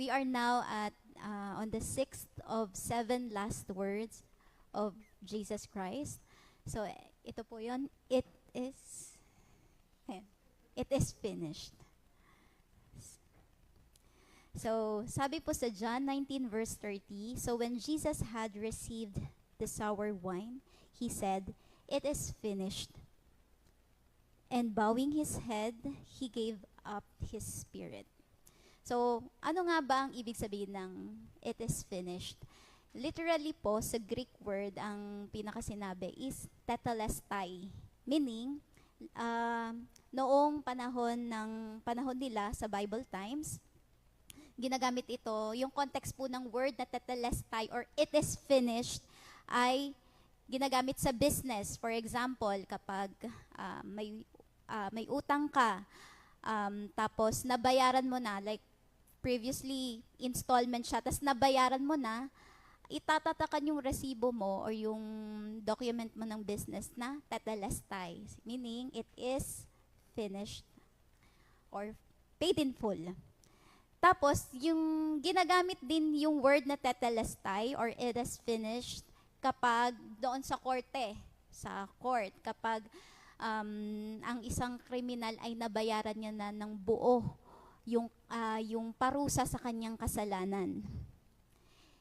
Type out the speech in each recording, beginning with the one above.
we are now at on the sixth of seven last words of Jesus Christ. So, ito po yun. Ayan, it is finished. So, sabi po sa John 19 verse 30, so when Jesus had received the sour wine, he said, "It is finished." And bowing his head, he gave up his spirit. So, ano nga ba ang ibig sabihin ng it is finished? Literally po, sa Greek word, ang pinakasinabi is tetelestai. Meaning, noong panahon nila sa Bible times, ginagamit ito, yung context po ng word na tetelestai or it is finished ay ginagamit sa business. For example, kapag may utang ka, tapos nabayaran mo na, like previously installment siya, tapos nabayaran mo na, itatatakan yung resibo mo or yung document mo ng business na tetelestai. Meaning, it is finished or paid in full. Tapos, yung ginagamit din yung word na tetelestai or it is finished kapag doon sa korte, sa court, kapag ang isang kriminal ay nabayaran niya na ng buo yung parusa sa kanyang kasalanan.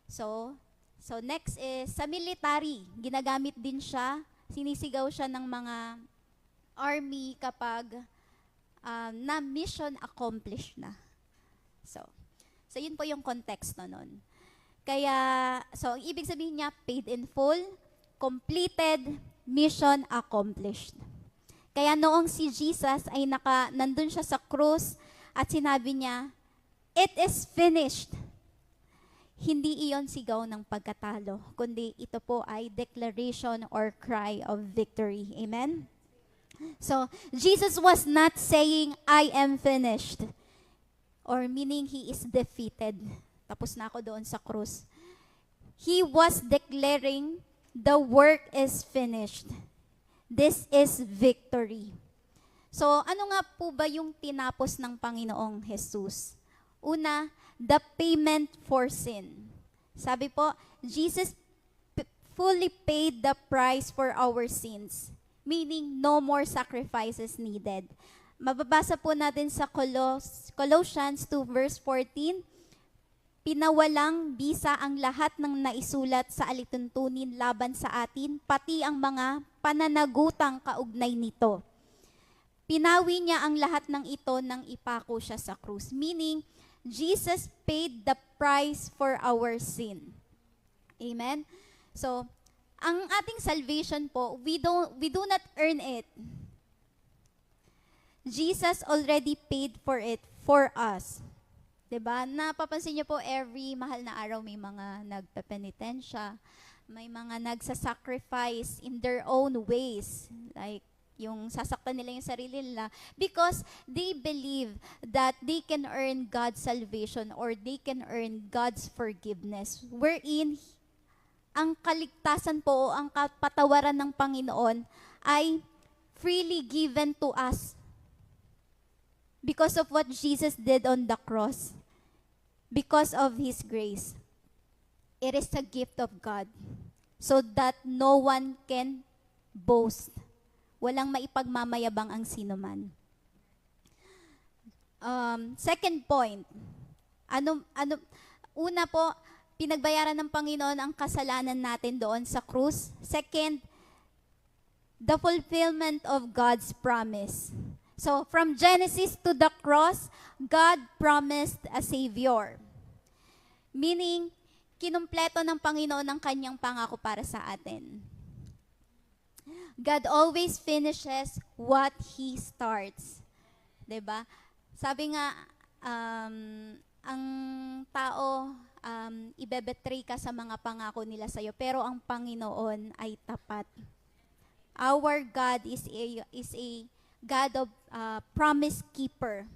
So next is sa military, ginagamit din siya, sinisigaw siya ng mga army kapag na mission accomplished na. So yun po yung konteksto nun. Kaya, so ang ibig sabihin niya, paid in full, completed, mission accomplished. Kaya noong si Jesus ay nandun siya sa krus at sinabi niya, "It is finished." Hindi iyon sigaw ng pagkatalo, kundi ito po ay declaration or cry of victory. Amen? So, Jesus was not saying, "I am finished." Or meaning he is defeated. Tapos na ako doon sa krus. He was declaring, "The work is finished." This is victory. So, ano nga po ba yung tinapos ng Panginoong Jesus? Una, the payment for sin. Sabi po, Jesus fully paid the price for our sins. Meaning, no more sacrifices needed. Mababasa po natin sa Colossians 2 verse 14, "Pinawalang bisa ang lahat ng naisulat sa alituntunin laban sa atin, pati ang mga pananagutang kaugnay nito. Pinawi niya ang lahat ng ito nang ipako siya sa krus." Meaning, Jesus paid the price for our sin. Amen? So, ang ating salvation po, we do not earn it. Jesus already paid for it for us. 'Di ba? Napapansin niyo po, every mahal na araw may mga nagpepenitensya, may mga nagsasacrifice in their own ways. Like, yung sasaktan nila yung sarili nila because they believe that they can earn God's salvation or they can earn God's forgiveness. Wherein, ang kaligtasan po o ang kapatawaran ng Panginoon ay freely given to us because of what Jesus did on the cross. Because of His grace. It is a gift of God so that no one can boast. Walang maipagmamayabang ang sinuman. Second point, una po, pinagbayaran ng Panginoon ang kasalanan natin doon sa krus. Second, the fulfillment of God's promise. So, from Genesis to the cross, God promised a Savior. Meaning, kinumpleto ng Panginoon ang kanyang pangako para sa atin. God always finishes what He starts. 'Di ba? Sabi nga, ang tao, ibebetray ka sa mga pangako nila sa'yo, pero ang Panginoon ay tapat. Our God is a God of promise keeper.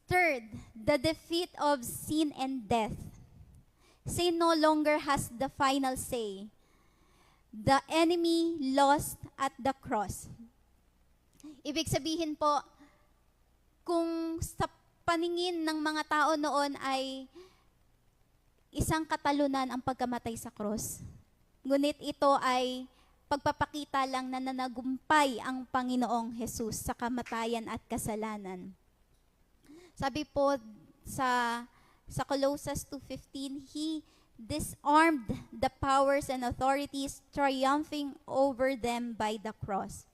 Third, the defeat of sin and death. Sin no longer has the final say. The enemy lost at the cross. Ibig sabihin po, kung sa paningin ng mga tao noon ay isang katalunan ang pagkamatay sa cross. Ngunit ito ay pagpapakita lang na nanagumpay ang Panginoong Jesus sa kamatayan at kasalanan. Sabi po sa Colossus 2:15, He disarmed the powers and authorities, triumphing over them by the cross.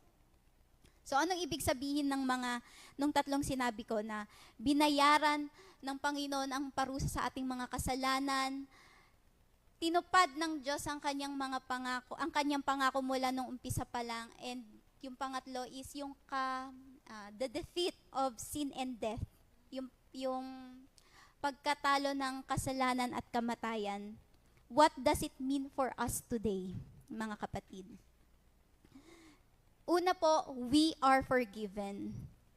So anong ibig sabihin nung tatlong sinabi ko na binayaran ng Panginoon ang parusa sa ating mga kasalanan, tinupad ng Diyos ang kanyang pangako mula nung umpisa pa lang, and yung pangatlo is yung the defeat of sin and death, yung pagkatalo ng kasalanan at kamatayan. What does it mean for us today, mga kapatid? Una po, we are forgiven.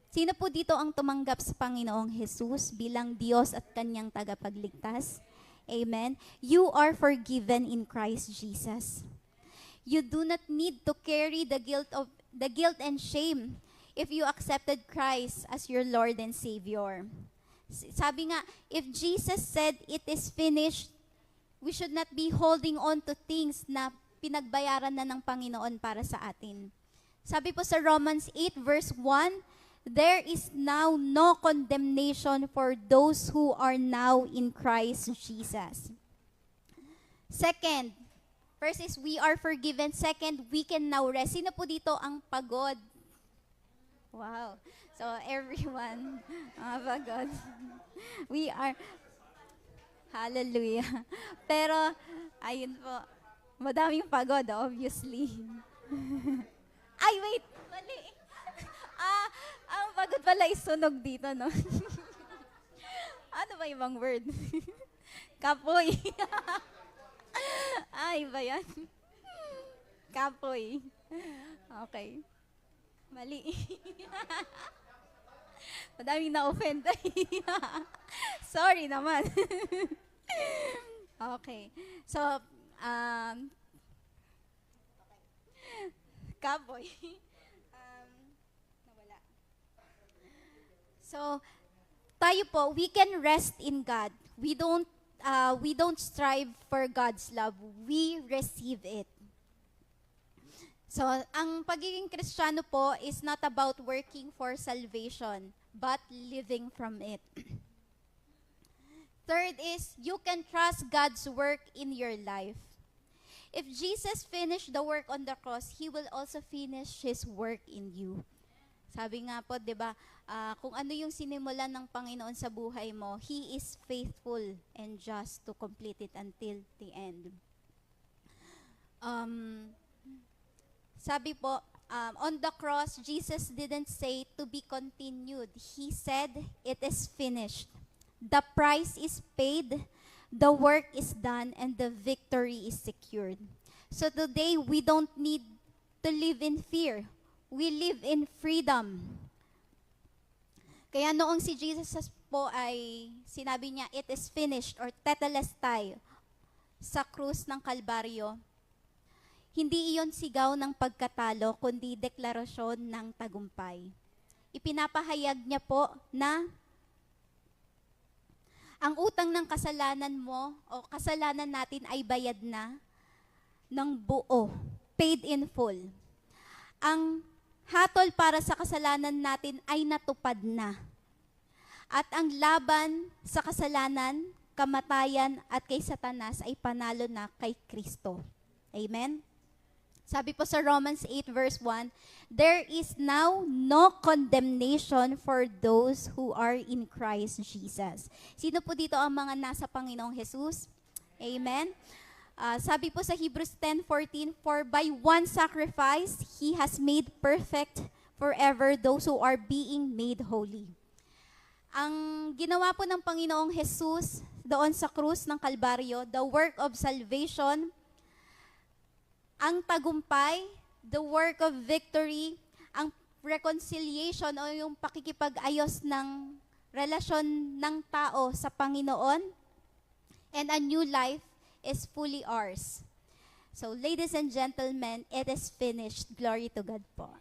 Sino po dito ang tumanggap sa Panginoong Jesus bilang Diyos at kanyang tagapagligtas? Amen. You are forgiven in Christ Jesus. You do not need to carry the guilt and shame if you accepted Christ as your Lord and Savior. Sabi nga, if Jesus said it is finished, we should not be holding on to things na pinagbayaran na ng Panginoon para sa atin. Sabi po sa Romans 8 verse 1, there is now no condemnation for those who are now in Christ Jesus. Second, first is we are forgiven. Second, we can now rest. Sino po dito ang pagod? Wow. So everyone, pagod. We are, hallelujah. Pero, ayun po, madaming pagod, obviously. Ay, wait, mali. Ang pagod pala is sunog dito, no? Ano ba ibang word? Kapoy. Ay, ba yan? Kapoy. Okay. Mali. Madaming na-offend. Sorry naman. Okay. So, kapoy. Nawala. So, tayo po, we can rest in God. We don't strive for God's love. We receive it. So, ang pagiging Kristiyano po is not about working for salvation, but living from it. Third is, you can trust God's work in your life. If Jesus finished the work on the cross, He will also finish His work in you. Sabi nga po, di ba, kung ano yung sinimulan ng Panginoon sa buhay mo, He is faithful and just to complete it until the end. Sabi po, on the cross, Jesus didn't say to be continued. He said, it is finished. The price is paid, the work is done, and the victory is secured. So today, we don't need to live in fear. We live in freedom. Kaya noong si Jesus po ay sinabi niya, it is finished or tetelestai sa krus ng Kalbaryo, hindi iyon sigaw ng pagkatalo, kundi deklarasyon ng tagumpay. Ipinapahayag niya po na ang utang ng kasalanan mo o kasalanan natin ay bayad na ng buo, paid in full. Ang hatol para sa kasalanan natin ay natupad na. At ang laban sa kasalanan, kamatayan at kay Satanas ay panalo na kay Kristo. Amen? Sabi po sa Romans 8 verse 1, there is now no condemnation for those who are in Christ Jesus. Sino po dito ang mga nasa Panginoong Jesus? Amen? Sabi po sa Hebrews 10:14, for by one sacrifice, He has made perfect forever those who are being made holy. Ang ginawa po ng Panginoong Jesus doon sa krus ng Kalbaryo, the work of salvation, ang tagumpay, the work of victory, ang reconciliation o yung pakikipag-ayos ng relasyon ng tao sa Panginoon, and a new life is fully ours. So, ladies and gentlemen, it is finished. Glory to God po.